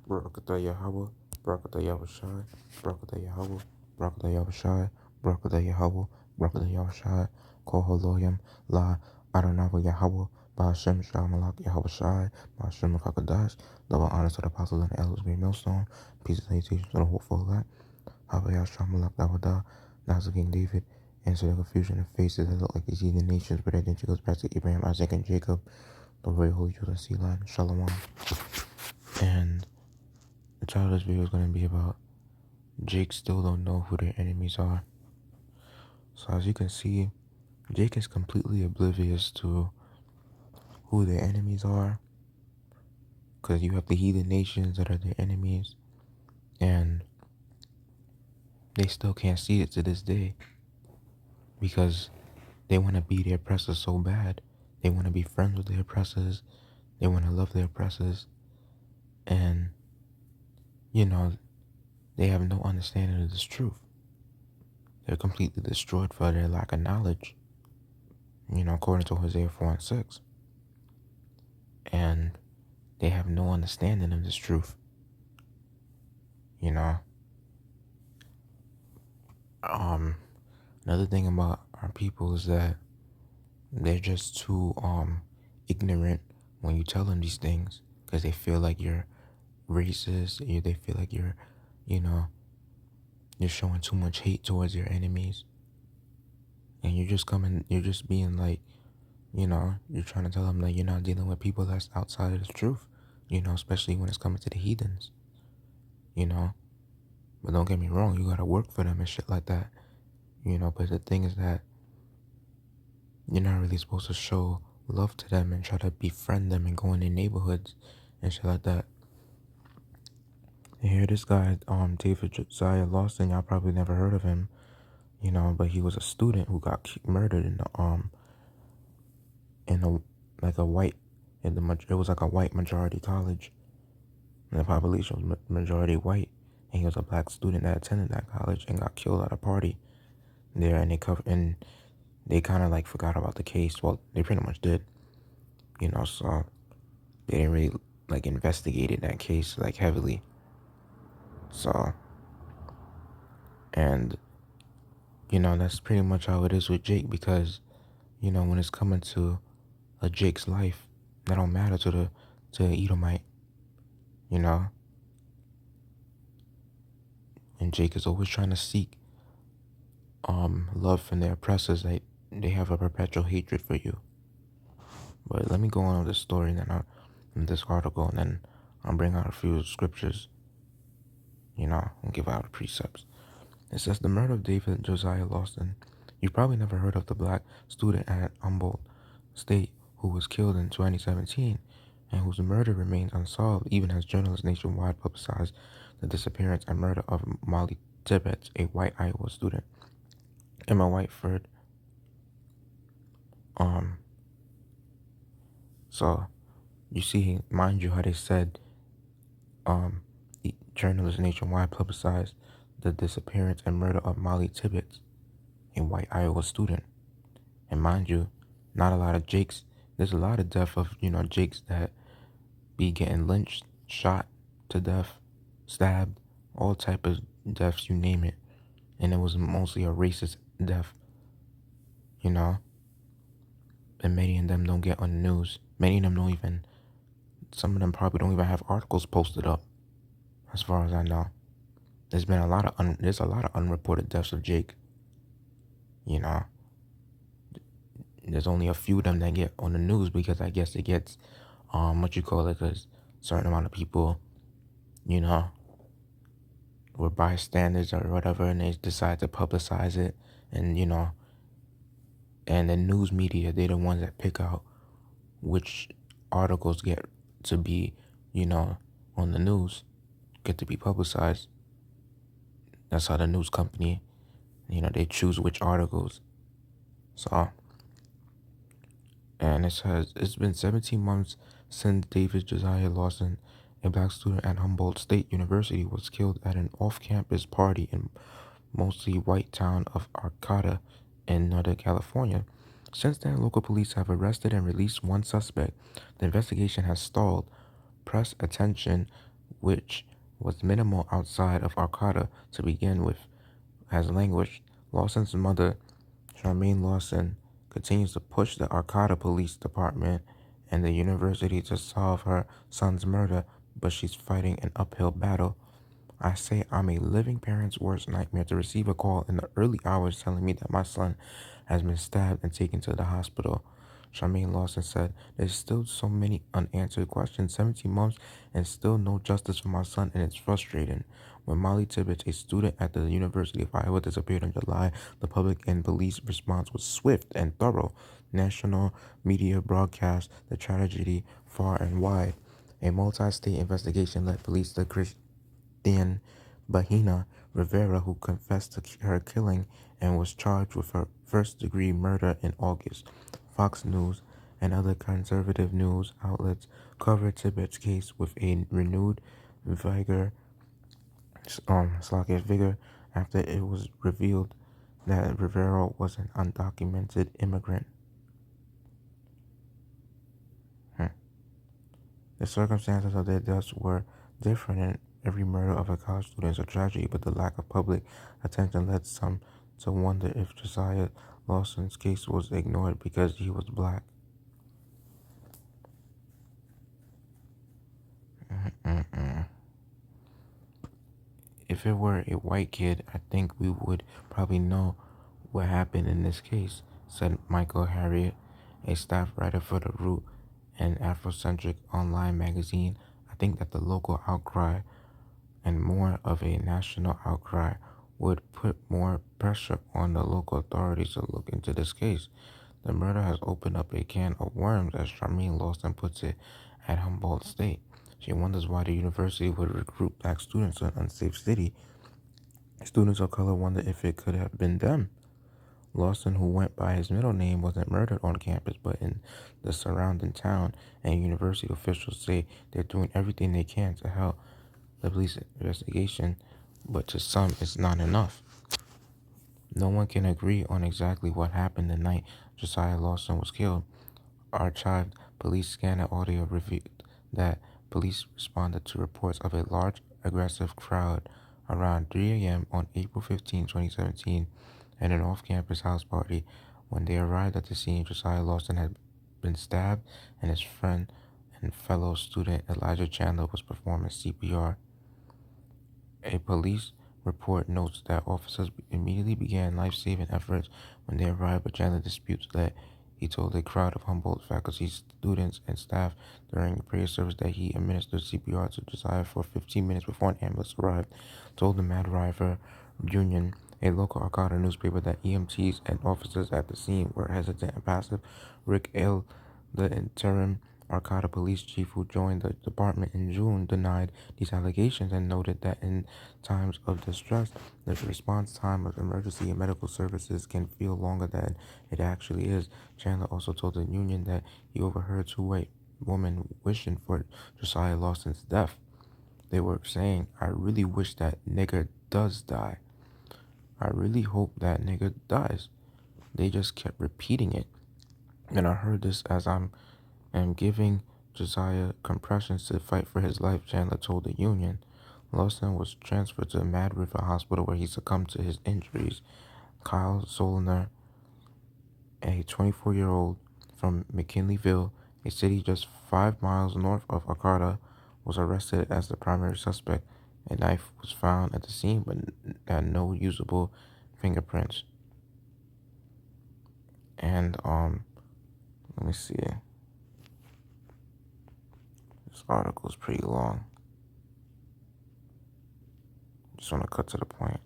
Barakatah Yahweh, Barakatah Yahushai, Barakatah Yahweh, Barakatah Yahushai, Barakatah Yahweh, Barakatah Yahushai, Koholoyim, La Adonai Yahweh, Ba'ashem Shamalak Yahushai, Ba'ashem Kakadash, double honors to the apostles and the elders, great millstone, peace and salutations to the hopeful elect, Havayah Shamalak Dawada, Nazar King David, answer the confusion of faces that look like these heathen nations, but identity goes back to Abraham, Isaac, and Jacob, the very holy children, Selah, Shalom. And the title of this video is going to be about Jake still don't know who their enemies are. So as you can see, Jake is completely oblivious to who their enemies are, because you have the heathen nations that are their enemies, and they still can't see it to this day because they want to be their oppressors so bad. They want to be friends with their oppressors. They want to love their oppressors. And, they have no understanding of this truth. They're completely destroyed for their lack of knowledge, according to Hosea 4:6. And they have no understanding of this truth. Another thing about our people is that they're just too ignorant when you tell them these things, because they feel like you're racist. They feel like you're showing too much hate towards your enemies, and you're just being like, you're trying to tell them that you're not dealing with people that's outside of the truth, especially when it's coming to the heathens, but don't get me wrong, you gotta work for them and shit like that, but the thing is that you're not really supposed to show love to them and try to befriend them and go in their neighborhoods and shit like that. And here this guy, David Josiah Lawson, y'all probably never heard of him, but he was a student who got murdered in it was like a white majority college, and the population was majority white, and he was a black student that attended that college and got killed at a party there, and they kind of like forgot about the case. Well, they pretty much did, so they didn't really like investigated that case like heavily. So, and that's pretty much how it is with Jake, because when it's coming to a Jake's life, that don't matter to Edomite, and Jake is always trying to seek love from their oppressors. They have a perpetual hatred for you. But let me go on with this story, and then in this article, and then I'll bring out a few scriptures, and give out precepts. It says, the murder of David Josiah Lawson. You've probably never heard of the black student at Humboldt State who was killed in 2017 and whose murder remains unsolved, even as journalists nationwide publicized the disappearance and murder of Molly Tibbetts, a white Iowa student. Emma Whiteford. So you see, mind you, how they said the journalists nationwide publicized the disappearance and murder of Molly Tibbetts, a white Iowa student. And mind you, not a lot of Jakes. There's a lot of death of, Jakes that be getting lynched, shot to death, stabbed, all type of deaths, you name it. And it was mostly a racist death, and many of them don't get on the news. Many of them some of them probably don't even have articles posted up, as far as I know. There's a lot of unreported deaths of Jake, There's only a few of them that get on the news because I guess it gets, a certain amount of people, were bystanders or whatever, and they decide to publicize it, and and the news media, they're the ones that pick out which articles get to be, on the news, get to be publicized. That's how the news company, they choose which articles. So, and it says, it's been 17 months since David Josiah Lawson, a black student at Humboldt State University, was killed at an off-campus party in mostly white town of Arcata in Northern California. Since then, local police have arrested and released one suspect. The investigation has stalled. Press attention which was minimal outside of Arcata to begin with, has languished. Lawson's mother, Charmaine Lawson, continues to push the Arcata Police Department and the university to solve her son's murder, but she's fighting an uphill battle. I say I'm a living parent's worst nightmare to receive a call in the early hours telling me that my son has been stabbed and taken to the hospital. Charmaine Lawson said, "There's still so many unanswered questions, 17 months, and still no justice for my son, and it's frustrating." When Molly Tibbetts, a student at the University of Iowa, disappeared in July, the public and police response was swift and thorough. National media broadcast the tragedy far and wide. A multi-state investigation led police to then Bahina Rivera, who confessed to her killing and was charged with her first-degree murder in August. Fox News and other conservative news outlets covered Tibet's case with a renewed vigor after it was revealed that Rivera was an undocumented immigrant. The circumstances of their deaths were different, and every murder of a college student is a tragedy, but the lack of public attention led some to wonder if Josiah Lawson's case was ignored because he was black. If it were a white kid, I think we would probably know what happened in this case, said Michael Harriet, a staff writer for The Root, an Afrocentric online magazine. I think that the local outcry and more of a national outcry would put more pressure on the local authorities to look into this case. The murder has opened up a can of worms, as Charmaine Lawson puts it, at Humboldt State. She wonders why the university would recruit black students to an unsafe city. Students of color wonder if it could have been them. Lawson, who went by his middle name, wasn't murdered on campus but in the surrounding town, and university officials say they're doing everything they can to help the police investigation, but to some it's not enough. No one can agree on exactly what happened the night Josiah Lawson was killed. Archived police scanner audio revealed that police responded to reports of a large, aggressive crowd around 3 a.m. on April 15, 2017, at an off-campus house party. When they arrived at the scene, Josiah Lawson had been stabbed, and his friend and fellow student Elijah Chandler was performing CPR. A police report notes that officers immediately began life-saving efforts when they arrived, but Chandler disputes that. He told a crowd of Humboldt faculty, students, and staff during a prayer service that he administered CPR to Josiah for 15 minutes before an ambulance arrived. Told the Mad River Union, a local Arcata newspaper, that EMTs and officers at the scene were hesitant and passive. Rick L., the interim Arcata police chief who joined the department in June, denied these allegations and noted that in times of distress, the response time of emergency and medical services can feel longer than it actually is. Chandler also told the union that he overheard two white women wishing for Josiah Lawson's death. They were saying, "I really wish that nigger does die. I really hope that nigger dies." They just kept repeating it. And I heard this as I'm giving Josiah compressions to fight for his life, Chandler told the union. Lawson was transferred to Mad River Hospital where he succumbed to his injuries. Kyle Soliner, a 24-year-old from McKinleyville, a city just 5 miles north of Arcata, was arrested as the primary suspect. A knife was found at the scene but had no usable fingerprints. And let me see. This article is pretty long. Just want to cut to the point.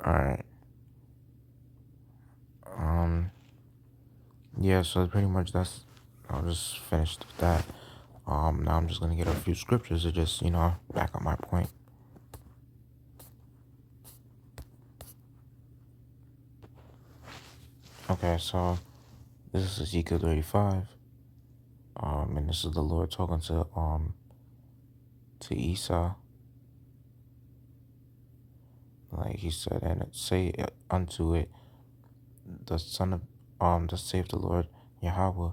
Alright. Yeah, so pretty much I'll just finish with that. Now I'm just gonna get a few scriptures to just, back up my point. Okay, so this is Ezekiel 35. And this is the Lord talking to Esau. Like he said, and say unto it, the son of thus saith the Lord Yahweh,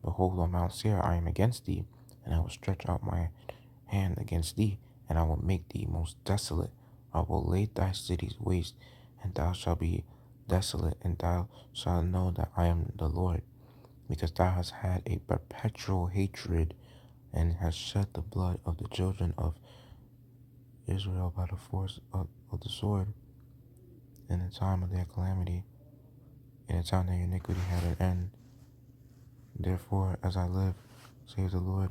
behold, on Mount Seir I am against thee, and I will stretch out my hand against thee, and I will make thee most desolate. I will lay thy cities waste, and thou shalt be desolate, and thou shalt know that I am the Lord, because thou hast had a perpetual hatred, and hast shed the blood of the children of Israel by the force of the sword in the time of their calamity, in the time their iniquity had an end. Therefore, as I live, saith the Lord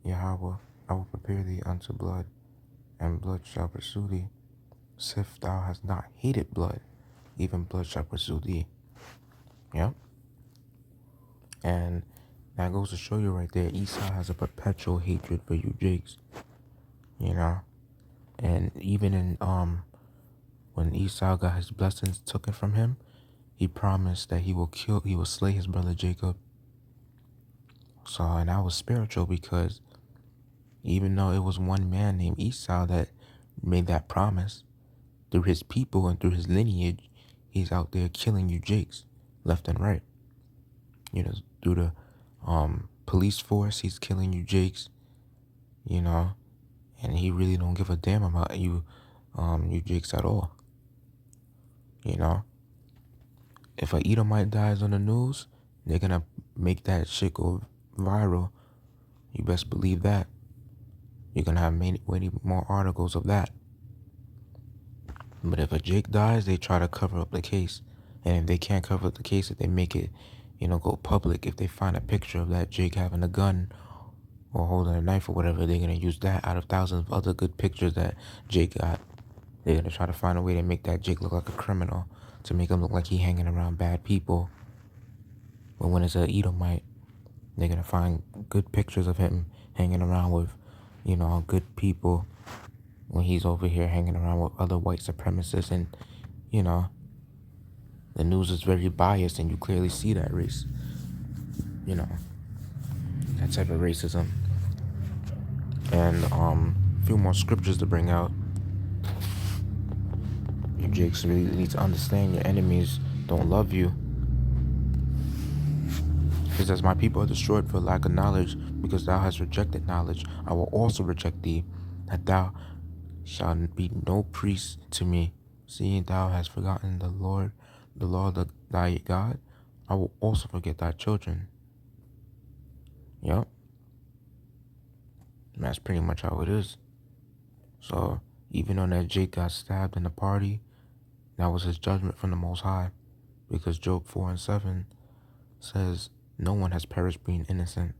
Yahweh, I will prepare thee unto blood, and blood shall pursue thee. Sif thou hast not hated blood, even blood shall pursue thee. Yep. And that goes to show you right there, Esau has a perpetual hatred for you Jakes. You know? And even in when Esau got his blessings taken from him, he promised that he will slay his brother Jacob. So, and that was spiritual, because even though it was one man named Esau that made that promise, through his people and through his lineage, he's out there killing you Jakes left and right. You know, through the police force, he's killing you Jakes, you know, and he really don't give a damn about you, you Jakes at all. You know, if a Edomite dies on the news, they're gonna make that shit go viral. You best believe that. You're gonna have many more articles of that. But if a Jake dies, they try to cover up the case. And if they can't cover up the case, if they make it, you know, go public, if they find a picture of that Jake having a gun or holding a knife or whatever, they're gonna use that out of thousands of other good pictures that Jake got. They're gonna try to find a way to make that Jake look like a criminal, to make him look like he hanging around bad people. But when it's a Edomite, they're gonna find good pictures of him hanging around with, you know, good people, when he's over here hanging around with other white supremacists. And, you know, the news is very biased, and you clearly see that race, you know, that type of racism. And a few more scriptures to bring out. You Jakes really need to understand your enemies don't love you. Because as my people are destroyed for lack of knowledge, because thou hast rejected knowledge, I will also reject thee, that thou shalt be no priest to me. Seeing thou hast forgotten the Lord, the law of thy God, I will also forget thy children. Yep. And that's pretty much how it is. So, even though that Jake got stabbed in the party, that was his judgment from the Most High. Because Job 4:7 says, no one has perished being innocent.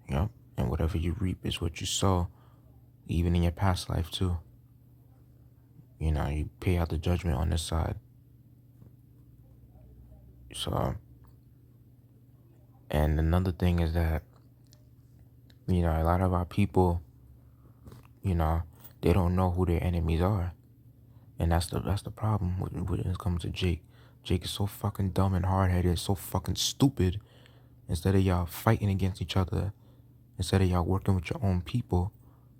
Yep. And whatever you reap is what you sow, even in your past life too. You know, you pay out the judgment on this side. So, and another thing is that, you know, a lot of our people, you know, they don't know who their enemies are. And that's the problem when it comes to Jake. Jake is so fucking dumb and hard-headed, so fucking stupid. Instead of y'all fighting against each other, instead of y'all working with your own people,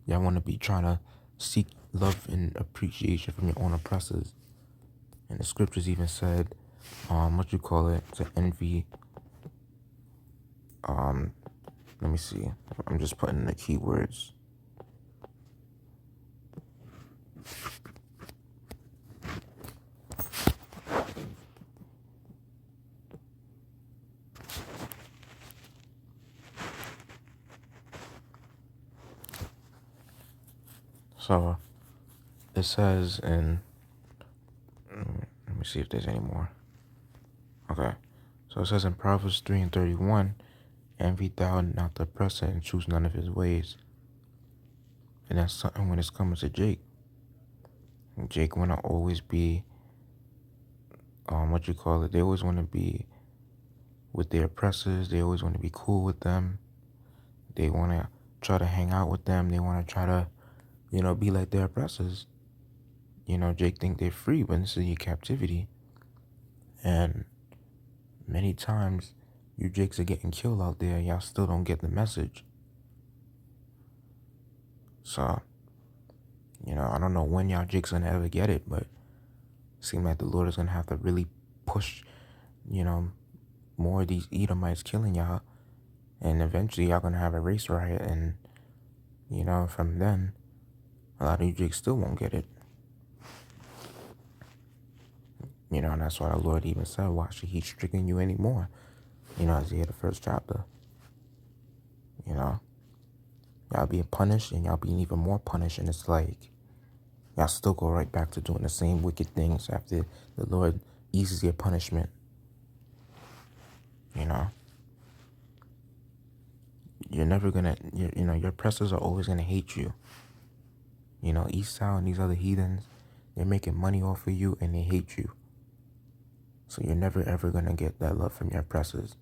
y'all want to be trying to seek love and appreciation from your own oppressors. And the scriptures even said, to envy. Let me see. I'm just putting the keywords. So it says in, let me see if there's any more. Okay. So it says in Proverbs 3:31, envy thou not the oppressor, and choose none of his ways. And that's something when it's coming to Jake. Jake want to always be, they always want to be with their oppressors. They always want to be cool with them. They want to try to hang out with them. They want to try to, you know, be like their oppressors. You know, Jake think they're free, but this is your captivity. And many times, you Jakes are getting killed out there. Y'all still don't get the message. So, I don't know when y'all Jake's gonna ever get it, but it seems like the Lord is gonna have to really push, you know, more of these Edomites killing y'all, and eventually y'all gonna have a race riot, and from then a lot of you Jakes still won't get it. And that's why the Lord even said, why should he stricken you anymore? Isaiah the first chapter. Y'all being punished and y'all being even more punished, and it's like y'all still go right back to doing the same wicked things after the Lord eases your punishment. You're never gonna, your oppressors are always gonna hate you. Esau and these other heathens, they're making money off of you and they hate you. So you're never ever gonna get that love from your oppressors.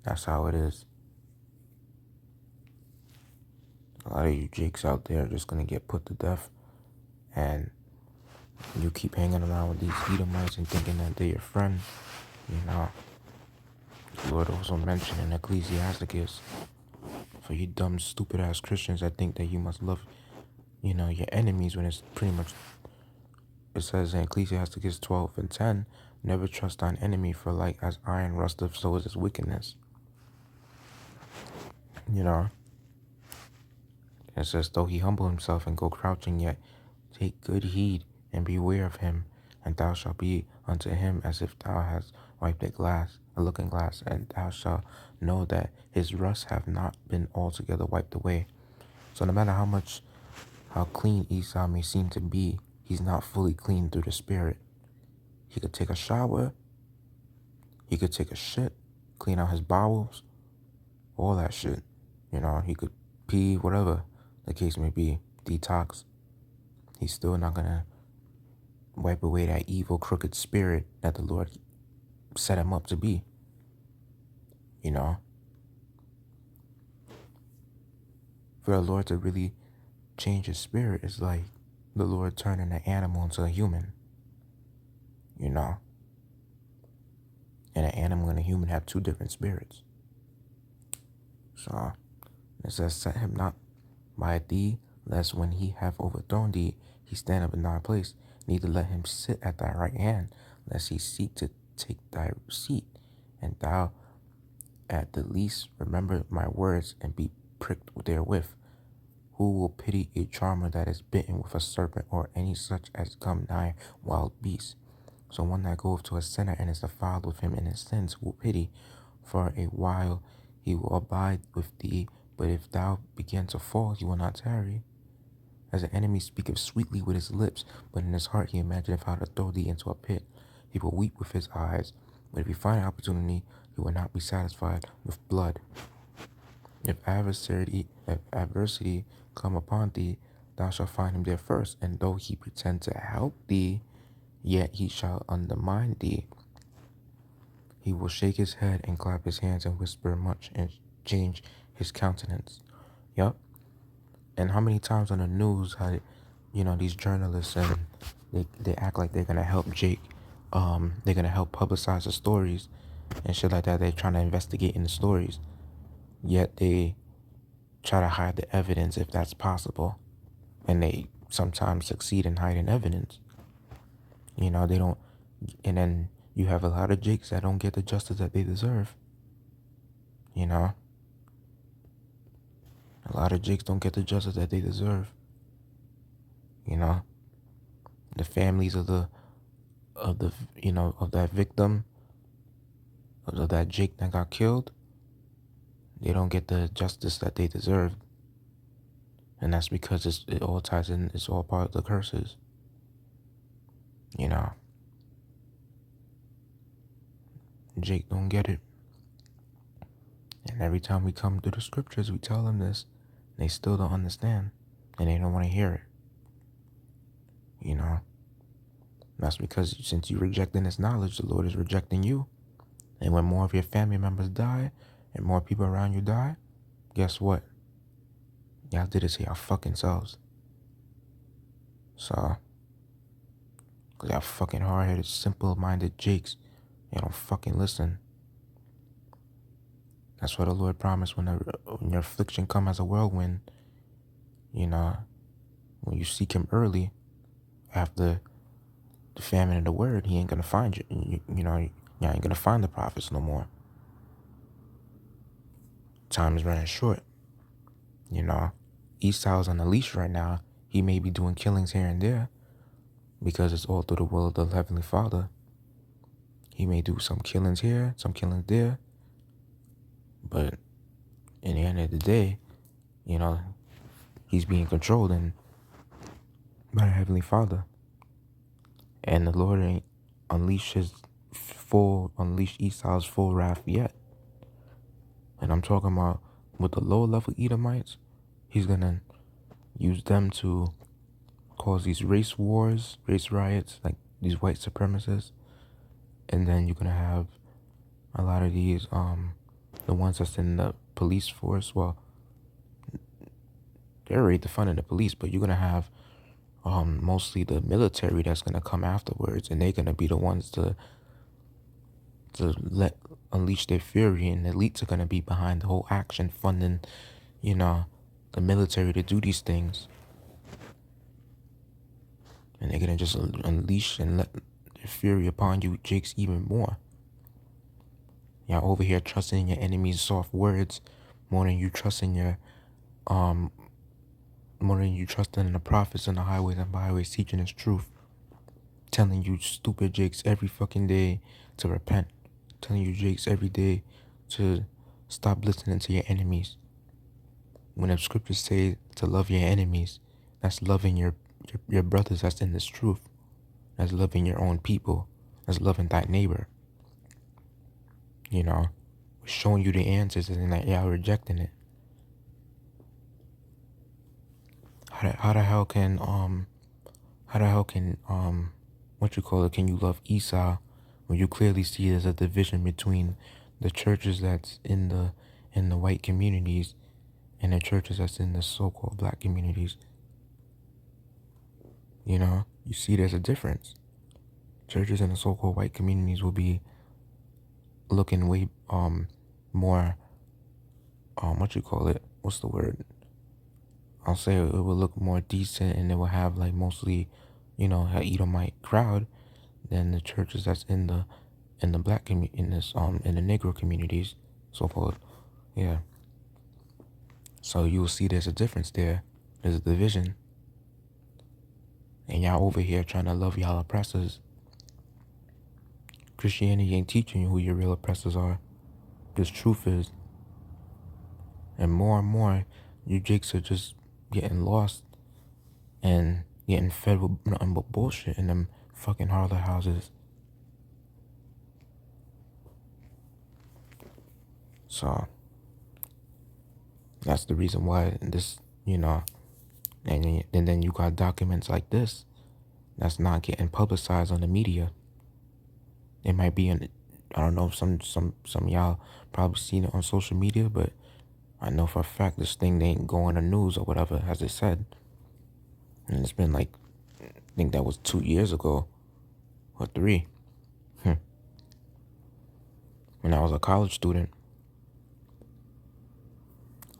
That's how it is. A lot of you Jakes out there are just gonna get put to death, and you keep hanging around with these Edomites and thinking that they're your friend. The Lord also mentioned in Ecclesiasticus, for you dumb, stupid ass Christians that think that you must love, your enemies, when it's pretty much, it says in Ecclesiasticus 12:10, never trust thine enemy, for like as iron rusteth, so is his wickedness. It says, though he humble himself and go crouching, yet take good heed and beware of him, and thou shalt be unto him as if thou hast wiped a looking glass, and thou shalt know that his rust have not been altogether wiped away. So no matter how clean Esau may seem to be, he's not fully clean through the spirit. He could take a shower, he could take a shit, clean out his bowels, all that shit. He could pee, whatever the case may be, detox. He's still not gonna wipe away that evil, crooked spirit that the Lord set him up to be. For the Lord to really change his spirit is like the Lord turning an animal into a human. And an animal and a human have two different spirits. So it says, set him not by thee, lest when he have overthrown thee, he stand up in thy place. Neither let him sit at thy right hand, lest he seek to take thy seat. And thou at the least remember my words, and be pricked therewith. Who will pity a charmer that is bitten with a serpent, or any such as come nigh wild beasts? So one that goeth to a sinner and is defiled with him in his sins will pity. For a while he will abide with thee, but if thou begin to fall, he will not tarry. As an enemy speaketh sweetly with his lips, but in his heart he imagineth how to throw thee into a pit. He will weep with his eyes, but if he find opportunity, he will not be satisfied with blood. If adversity come upon thee, thou shalt find him there first, and though he pretend to help thee, yet he shall undermine thee. He will shake his head and clap his hands and whisper much and change his countenance. Yup. And how many times on the news how these journalists, and they act like they're gonna help Jake, they're gonna help publicize the stories and shit like that. They're trying to investigate in the stories, yet they try to hide the evidence if that's possible, and they sometimes succeed in hiding evidence. They don't, and then you have a lot of Jakes that don't get the justice that they deserve. A lot of Jakes don't get the justice that they deserve. The families of that victim, of that Jake that got killed, they don't get the justice that they deserve. And that's because it all ties in, it's all part of the curses. Jake don't get it. And every time we come to the scriptures, we tell them this, they still don't understand, and they don't want to hear it. That's because since you're rejecting this knowledge, the Lord is rejecting you. And when more of your family members die and more people around you die, guess what? Y'all did it to y'all fucking selves. So, because y'all fucking hard-headed, simple-minded Jakes, y'all don't fucking listen. That's what the Lord promised when your affliction come as a whirlwind. You know, when you seek him early, after the famine of the word, he ain't gonna find you. You know, you ain't gonna find the prophets no more. Time is running short. You know, Esau's on the leash right now. He may be doing killings here and there because it's all through the will of the Heavenly Father. He may do some killings here, some killings there, but in the end of the day, you know, he's being controlled and by the Heavenly Father. And the Lord ain't unleashed Esau's full wrath yet. And I'm talking about with the low level Edomites, he's gonna use them to cause these race wars, race riots, like these white supremacists. And then you're gonna have a lot of these, the ones that's in the police force. Well, they're already defunding the police, but you're gonna have mostly the military that's gonna come afterwards, and they're gonna be the ones to let unleash their fury, and the elites are gonna be behind the whole action, funding, you know, the military to do these things, and they're gonna just unleash and let their fury upon you, Jakes, even more. Y'all over here trusting your enemy's soft words more than you trusting your more than you trusting in the prophets and the highways and byways teaching his truth. Telling you stupid Jakes every fucking day to repent. Telling you Jakes every day to stop listening to your enemies. When the scriptures say to love your enemies, that's loving your brothers that's in this truth. That's loving your own people. That's loving thy neighbor. You know, showing you the answers and that y'all rejecting it. How the hell can what you call it, can you love Esau when you clearly see there's a division between the churches that's in the white communities and the churches that's in the so-called black communities? You know, you see there's a difference. Churches in the so-called white communities will be looking way more what you call it, what's the word, I'll say it will look more decent, and it will have like mostly, you know, a Edomite crowd than the churches that's in the black community, in the Negro communities, so called. Yeah. So you'll see there's a difference there. There's a division. And y'all over here trying to love y'all oppressors. Christianity ain't teaching you who your real oppressors are. This truth is. And more, you jakes are just getting lost and getting fed with nothing but bullshit in them fucking harlot houses. So that's the reason why this, you know, and then you got documents like this that's not getting publicized on the media. It might be in, I don't know, some y'all probably seen it on social media, but I know for a fact this thing they ain't go on the news or whatever, as they said. And it's been like, I think that was 2 years ago or 3. When I was a college student,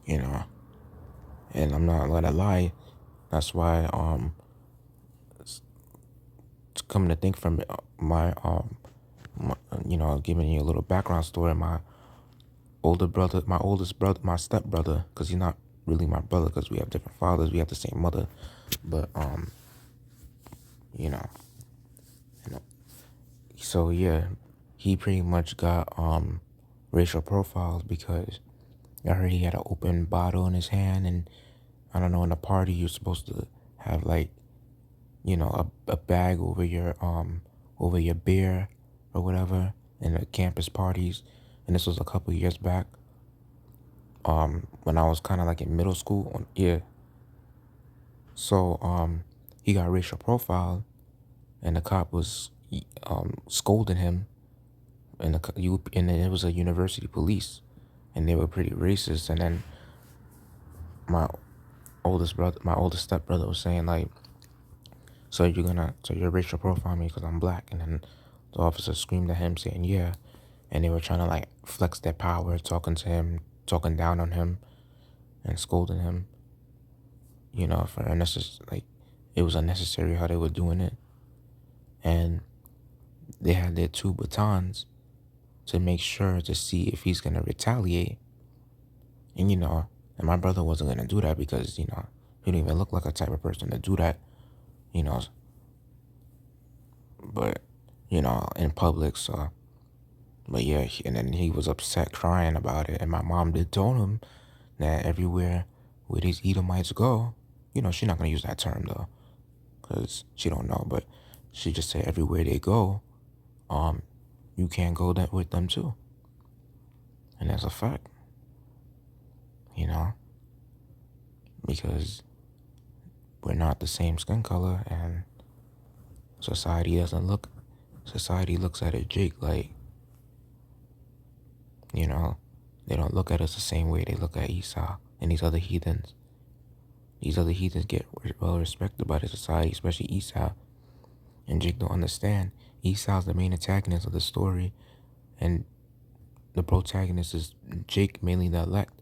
you know, and I'm not gonna lie, that's why coming to think from my you know, giving you a little background story, my oldest brother, my stepbrother, because he's not really my brother because we have different fathers, we have the same mother, but you know, so yeah, he pretty much got racial profiles because I heard he had an open bottle in his hand, and I don't know, in a party you're supposed to have like, you know, a bag over your beer or whatever in the campus parties. And this was a couple years back, when I was kind of like in middle school. Yeah. So he got racial profile, and the cop was scolding him, and and it was a university police, and they were pretty racist. And then my my oldest stepbrother was saying like, so you're racial profiling me because I'm black? And then the officer screamed at him saying, yeah. And they were trying to like flex their power, talking to him, talking down on him and scolding him. for unnecessary, it was unnecessary how they were doing it. And they had their two batons to make sure to see if he's going to retaliate. And, and my brother wasn't going to do that because, he didn't even look like a type of person to do that, you know, but, in public. So, but yeah, and then he was upset crying about it. And my mom did told him that everywhere where these Edomites go, she's not going to use that term though, because she don't know, but she just said everywhere they go, you can't go that with them too. And that's a fact, because we're not the same skin color, and society looks at it, Jake, like, they don't look at us the same way they look at Esau and these other heathens. These other heathens get well respected by the society, especially Esau. And Jake don't understand. Esau's the main antagonist of the story, and the protagonist is Jake, mainly the elect.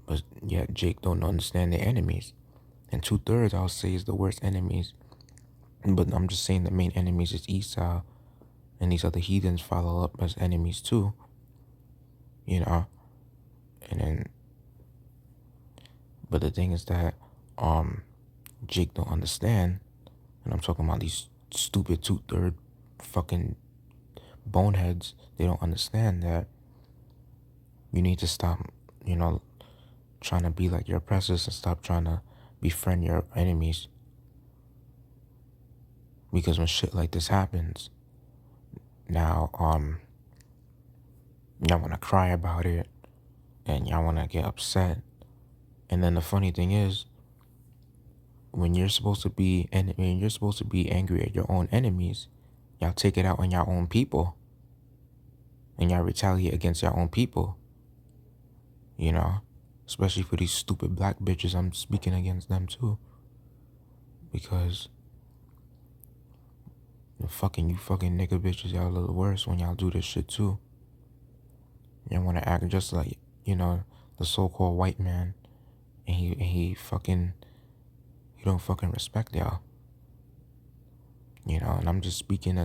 But yet Jake don't understand their enemies. And 2/3, I'll say, is the worst enemies. But I'm just saying the main enemies is Esau, and these other heathens follow up as enemies too. And then, but the thing is that, Jake don't understand, and I'm talking about these stupid 2/3 fucking boneheads. They don't understand that you need to stop, trying to be like your oppressors and stop trying to befriend your enemies. Because when shit like this happens, now, y'all want to cry about it, and y'all want to get upset. And then the funny thing is, when you're supposed to be angry at your own enemies, y'all take it out on your own people, and y'all retaliate against your own people. Especially for these stupid black bitches, I'm speaking against them too. Because you fucking nigga bitches, y'all are the worst when y'all do this shit too. Y'all want to act just like, the so-called white man, and he don't fucking respect y'all. And I'm just speaking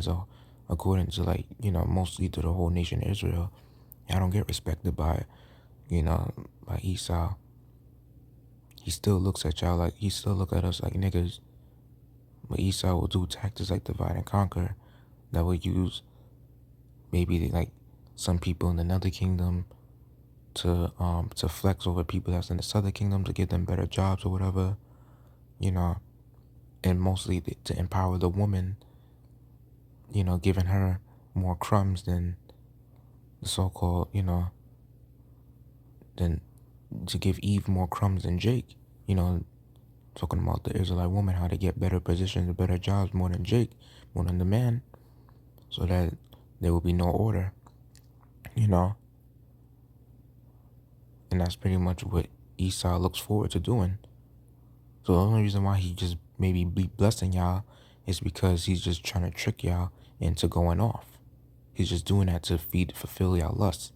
according to mostly to the whole nation of Israel. Y'all don't get respected by Esau. He still looks at y'all he still look at us like niggas. But Esau will do tactics like divide and conquer that will use maybe some people in the Nether Kingdom to flex over people that's in the Southern Kingdom to give them better jobs or whatever, and mostly to empower the woman, giving her more crumbs than the so-called, than to give Eve more crumbs than Jake, talking about the Israelite woman, how to get better positions, better jobs, more than Jake, more than the man, so that there will be no order, and that's pretty much what Esau looks forward to doing. So the only reason why he just maybe be blessing y'all is because he's just trying to trick y'all into going off. He's just doing that to fulfill y'all lust,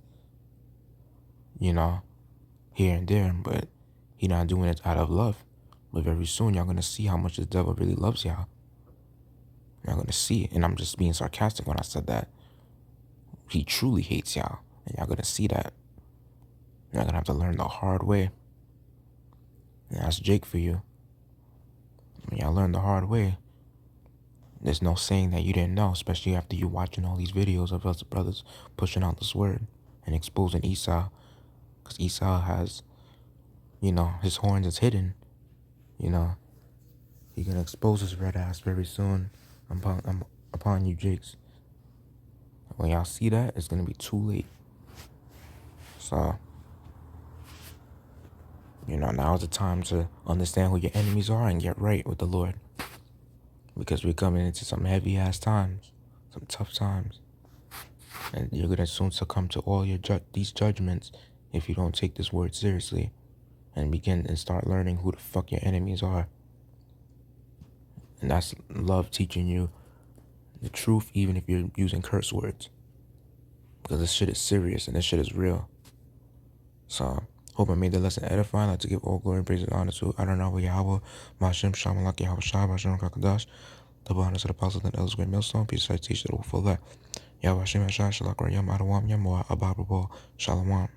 here and there, but he not doing it out of love. But very soon y'all gonna see how much the devil really loves y'all. Y'all gonna see it, and I'm just being sarcastic when I said that. He truly hates y'all, and y'all gonna see that. Y'all gonna have to learn the hard way. And that's Jake for you. When y'all learn the hard way, there's no saying that you didn't know, especially after you watching all these videos of us brothers pushing out this word and exposing Esau. Because Esau has, his horns is hidden. He gonna expose his red ass very soon upon you Jakes. When y'all see that, it's gonna be too late. So, now is the time to understand who your enemies are and get right with the Lord. Because we're coming into some heavy ass times, some tough times. And you're gonna soon succumb to all these judgments if you don't take this word seriously and begin and start learning who the fuck your enemies are. And that's love teaching you the truth, even if you're using curse words. Because this shit is serious and this shit is real. So Hope I made the lesson edifying. I'd like to give all glory and praise and honor to Adonai Yahweh, Bashem Shamalak Yahweh Shai, Bashem Kakadash, double honors to the apostles and elders, great millstone, peace I teach that will full that. Yahweh Hashem Shai, Shalak Rayam, Adawam Yamoa, Abababo, Shalom.